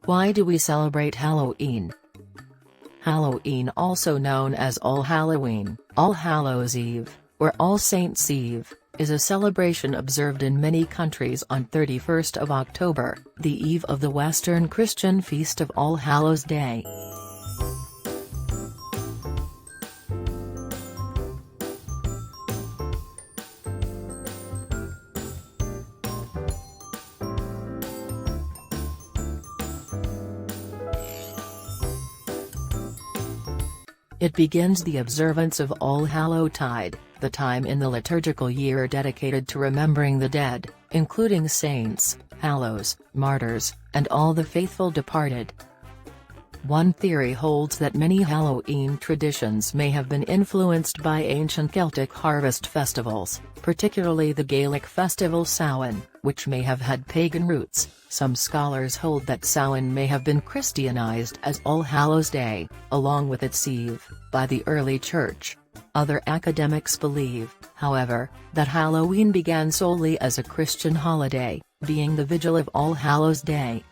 Why do we celebrate Halloween? Halloween, also known as Allhalloween, All Hallows Eve, or All Saints' Eve, is a celebration observed in many countries on 31st of October, the eve of the Western Christian feast of All Hallows Day. It begins the observance of Allhallowtide, the time in the liturgical year dedicated to remembering the dead, including saints, hallows, martyrs, and all the faithful departed. One theory holds that many Halloween traditions may have been influenced by ancient Celtic harvest festivals, particularly the Gaelic festival Samhain, which may have had pagan roots. Some scholars hold that Samhain may have been Christianized as All Hallows Day, along with its eve, by the early church. Other academics believe, however, that Halloween began solely as a Christian holiday, being the vigil of All Hallows Day.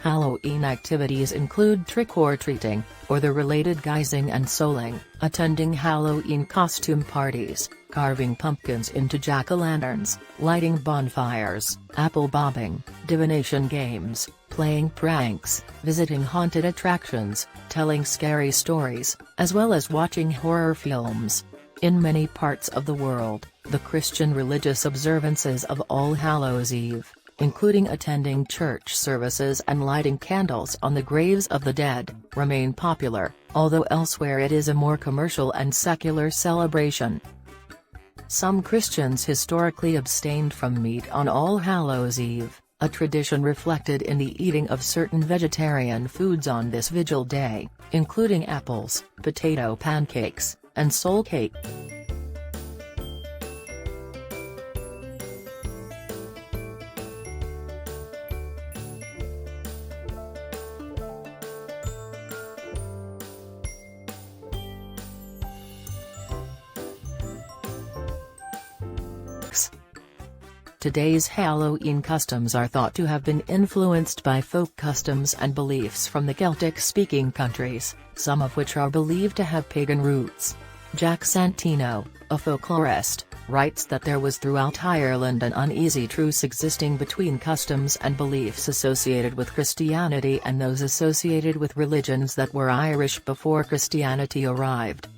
Halloween activities include trick-or-treating, or the related guising and souling, attending Halloween costume parties, carving pumpkins into jack-o'-lanterns, lighting bonfires, apple bobbing, divination games, playing pranks, visiting haunted attractions, telling scary stories, as well as watching horror films. In many parts of the world, the Christian religious observances of All Hallows Eve, including attending church services and lighting candles on the graves of the dead, remain popular, although elsewhere it is a more commercial and secular celebration. Some Christians historically abstained from meat on All Hallows Eve, a tradition reflected in the eating of certain vegetarian foods on this vigil day, including apples, potato pancakes, and soul cake. Today's Halloween customs are thought to have been influenced by folk customs and beliefs from the Celtic-speaking countries, some of which are believed to have pagan roots. Jack Santino, a folklorist, writes that there was throughout Ireland an uneasy truce existing between customs and beliefs associated with Christianity and those associated with religions that were Irish before Christianity arrived.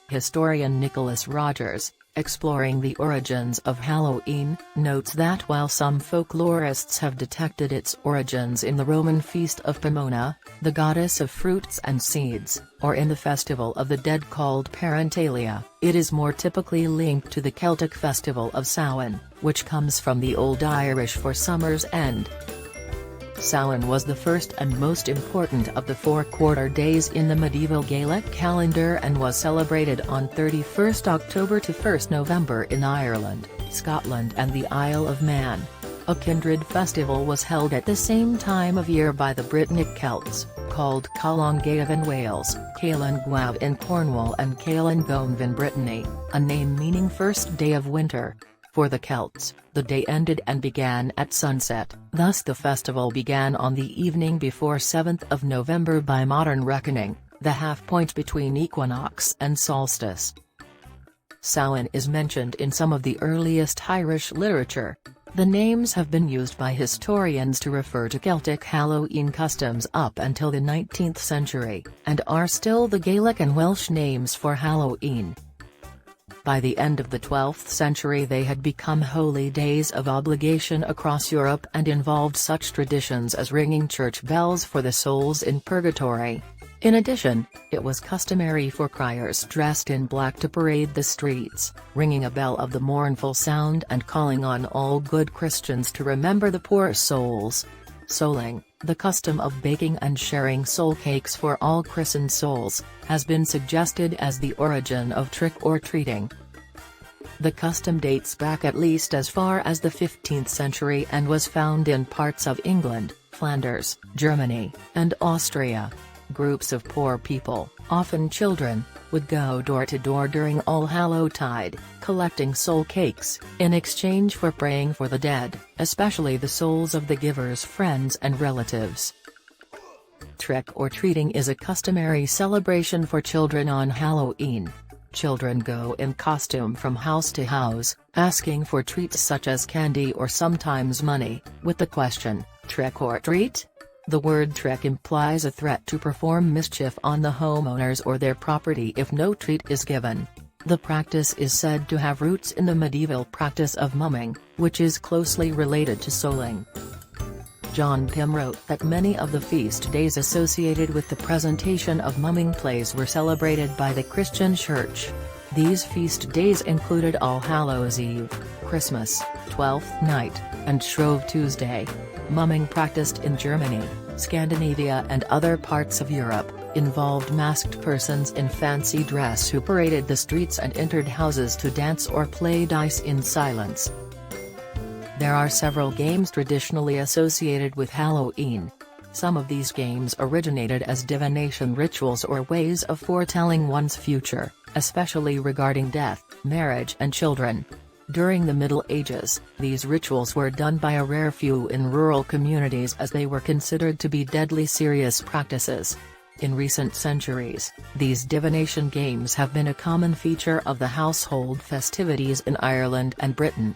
Historian Nicholas Rogers, exploring the origins of Halloween, notes that while some folklorists have detected its origins in the Roman feast of Pomona, the goddess of fruits and seeds, or in the festival of the dead called Parentalia, it is more typically linked to the Celtic festival of Samhain, which comes from the Old Irish for summer's end. Samhain was the first and most important of the 4 quarter days in the medieval Gaelic calendar and was celebrated on 31st October to 1st November in Ireland, Scotland and the Isle of Man. A kindred festival was held at the same time of year by the Brittonic Celts, called Calan Gaeaf in Wales, Calan Gaeaf in Cornwall and Calan Gaeaf in Brittany, a name meaning first day of winter. For the Celts, the day ended and began at sunset, thus the festival began on the evening before 7th of November by modern reckoning, the half-point between equinox and solstice. Samhain is mentioned in some of the earliest Irish literature. The names have been used by historians to refer to Celtic Halloween customs up until the 19th century, and are still the Gaelic and Welsh names for Halloween. By the end of the 12th century they had become holy days of obligation across Europe and involved such traditions as ringing church bells for the souls in purgatory. In addition, it was customary for criers dressed in black to parade the streets, ringing a bell of the mournful sound and calling on all good Christians to remember the poor souls. Souling, the custom of baking and sharing soul cakes for all christened souls, has been suggested as the origin of trick-or-treating. The custom dates back at least as far as the 15th century and was found in parts of England, Flanders, Germany, and Austria. Groups of poor people, often children, would go door to door during Allhallowtide, collecting soul cakes, in exchange for praying for the dead, especially the souls of the giver's friends and relatives. Trick-or-treating is a customary celebration for children on Halloween. Children go in costume from house to house, asking for treats such as candy or sometimes money, with the question, "Trick or treat?" The word trick implies a threat to perform mischief on the homeowners or their property if no treat is given. The practice is said to have roots in the medieval practice of mumming, which is closely related to souling. John Pym wrote that many of the feast days associated with the presentation of mumming plays were celebrated by the Christian Church. These feast days included All Hallows Eve, Christmas, Twelfth Night, and Shrove Tuesday. Mumming practiced in Germany, Scandinavia and other parts of Europe, involved masked persons in fancy dress who paraded the streets and entered houses to dance or play dice in silence. There are several games traditionally associated with Halloween. Some of these games originated as divination rituals or ways of foretelling one's future, especially regarding death, marriage and children. During the Middle Ages, these rituals were done by a rare few in rural communities as they were considered to be deadly serious practices. In recent centuries, these divination games have been a common feature of the household festivities in Ireland and Britain.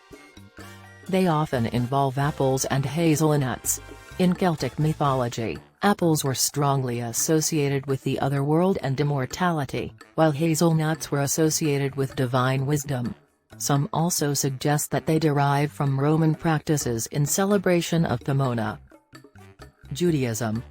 They often involve apples and hazelnuts. In Celtic mythology, apples were strongly associated with the otherworld and immortality, while hazelnuts were associated with divine wisdom. Some also suggest that they derive from Roman practices in celebration of Pomona. Judaism.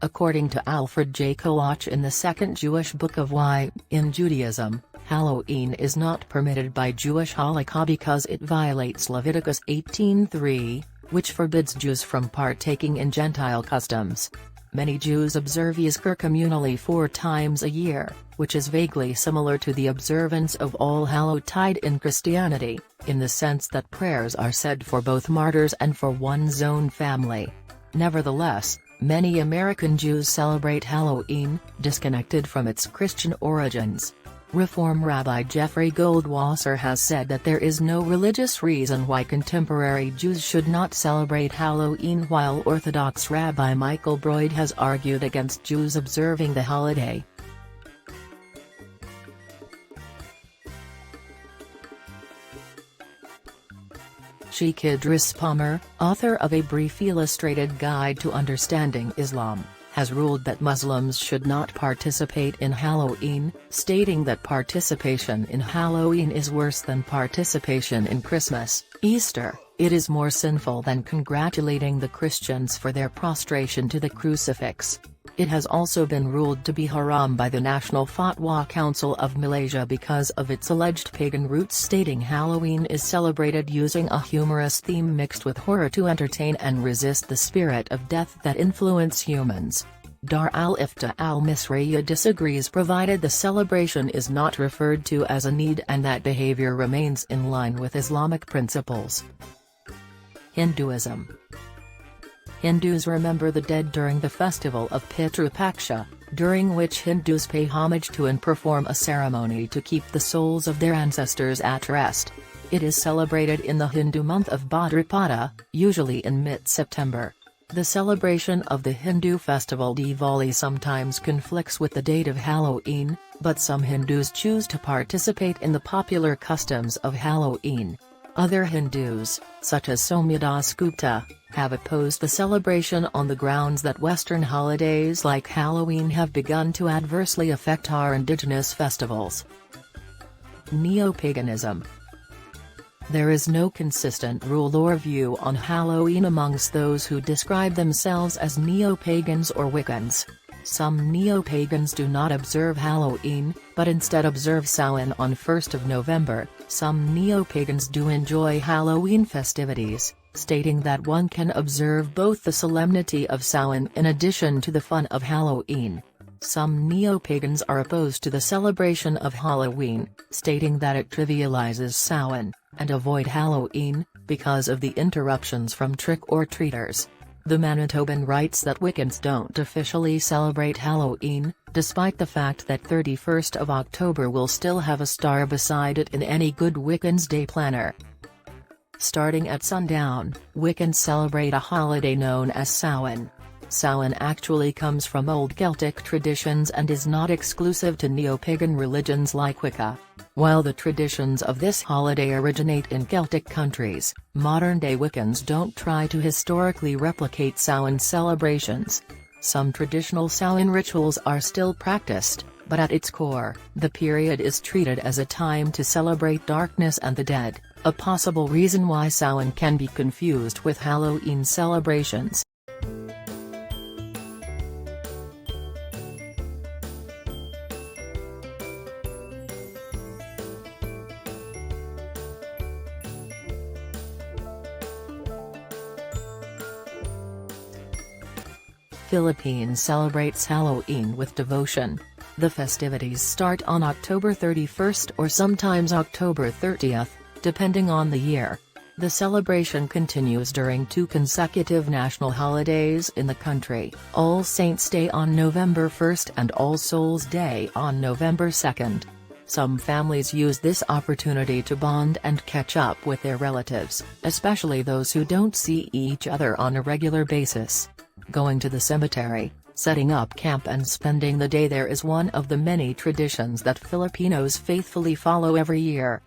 According to Alfred J. Koch in the Second Jewish Book of Y, in Judaism, Halloween is not permitted by Jewish halakha because it violates Leviticus 18:3, which forbids Jews from partaking in Gentile customs. Many Jews observe Yizkor communally 4 times a year, which is vaguely similar to the observance of Allhallowtide in Christianity, in the sense that prayers are said for both martyrs and for one's own family. Nevertheless, many American Jews celebrate Halloween, disconnected from its Christian origins. Reform Rabbi Jeffrey Goldwasser has said that there is no religious reason why contemporary Jews should not celebrate Halloween, while Orthodox Rabbi Michael Broyd has argued against Jews observing the holiday. Sheikh Idris Palmer, author of A Brief Illustrated Guide to Understanding Islam, has ruled that Muslims should not participate in Halloween, stating that participation in Halloween is worse than participation in Christmas, Easter. It is more sinful than congratulating the Christians for their prostration to the crucifix. It has also been ruled to be haram by the National Fatwa Council of Malaysia because of its alleged pagan roots, stating Halloween is celebrated using a humorous theme mixed with horror to entertain and resist the spirit of death that influence humans. Dar al-Ifta al-Misriya disagrees, provided the celebration is not referred to as a need and that behavior remains in line with Islamic principles. Hinduism. Hindus remember the dead during the festival of Pitru Paksha, during which Hindus pay homage to and perform a ceremony to keep the souls of their ancestors at rest. It is celebrated in the Hindu month of Bhadrapada, usually in mid-September. The celebration of the Hindu festival Diwali sometimes conflicts with the date of Halloween, but some Hindus choose to participate in the popular customs of Halloween. Other Hindus, such as Somyadas Gupta, have opposed the celebration on the grounds that Western holidays like Halloween have begun to adversely affect our indigenous festivals. Neopaganism. There is no consistent rule or view on Halloween amongst those who describe themselves as neo-pagans or Wiccans. Some Neopagans do not observe Halloween, but instead observe Samhain on 1st of November. Some Neopagans do enjoy Halloween festivities, stating that one can observe both the solemnity of Samhain in addition to the fun of Halloween. Some Neopagans are opposed to the celebration of Halloween, stating that it trivializes Samhain, and avoid Halloween, because of the interruptions from trick-or-treaters. The Manitoban writes that Wiccans don't officially celebrate Halloween, despite the fact that 31st of October will still have a star beside it in any good Wiccan's day planner. Starting at sundown, Wiccans celebrate a holiday known as Samhain. Samhain actually comes from old Celtic traditions and is not exclusive to neo-pagan religions like Wicca. While the traditions of this holiday originate in Celtic countries, modern-day Wiccans don't try to historically replicate Samhain celebrations. Some traditional Samhain rituals are still practiced, but at its core, the period is treated as a time to celebrate darkness and the dead, a possible reason why Samhain can be confused with Halloween celebrations. Philippines celebrates Halloween with devotion. The festivities start on October 31st or sometimes October 30th, depending on the year. The celebration continues during 2 consecutive national holidays in the country, All Saints' Day on November 1st and All Souls' Day on November 2nd. Some families use this opportunity to bond and catch up with their relatives, especially those who don't see each other on a regular basis. Going to the cemetery, setting up camp and spending the day there is one of the many traditions that Filipinos faithfully follow every year.